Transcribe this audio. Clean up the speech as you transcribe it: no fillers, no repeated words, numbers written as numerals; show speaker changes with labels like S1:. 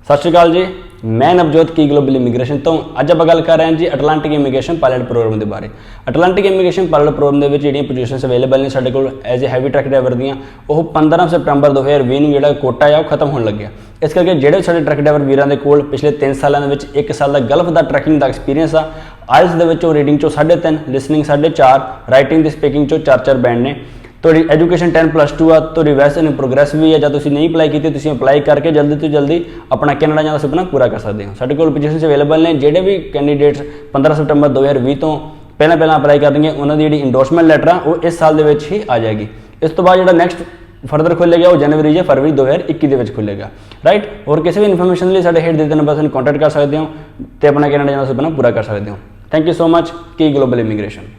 S1: सत श्री अकाल जी, मैं नवजोत की ग्लोबल इमीग्रेशन तो अज आप गल कर रहे हैं जी अटलांटिक इमीग्रेशन पायलट प्रोग्राम के बारे। अटलांटिक इमीग्रेशन पायलट प्रोग्राम के पोजीशनस अवेलेबल ने साडे कोल as a heavy truck driver दियां वो 15 सितंबर 2020 जो कोटा है खत्म होने लगे। इस करके जोड़े साडे ट्रक ड्राइवर वीरां दे कोल पिछले 3 सालों में 1 साल का गल्फ का ट्रैकिंग का एक्सपीरियंस आ। आइल्स रीडिंग चो 3.5, लिसनिंग 4.5, राइटिंग स्पीकिंग चो 4 बैंड ने। तो एजुकेशन 10+2 आ। तो वैसे इन प्रोग्रेस भी है। जो तुम नहीं अप्लाई की तुम अप्लाई करके जल्दी तो जल्दी अपना कैनेडा जाने का सपना पूरा कर सकते हो। साढ़े कोल पोजीशनस अवेलेबल ने। जोड़े भी कैंडीडेट्स 15 सितंबर 2020 तो पहला अप्लाई कर देंगे उन्होंने जी इंडोर्समेंट लैटर आ वो इस साल के ही आ जाएगी। इस तो बाद जो नैक्सट फर्दर खुलेगा वो जनवरी या फरवरी 2021 के खुलेगा। राइट। और किसी भी इन्फॉर्मेशन लिए साढ़े हेठ दे नंबर से कॉन्टैक्ट कर सकते हो तो अपना कैनेडा जाने का सपना पूरा कर सकते हो। थैंक यू सो मच की ग्लोबल इमीग्रेशन।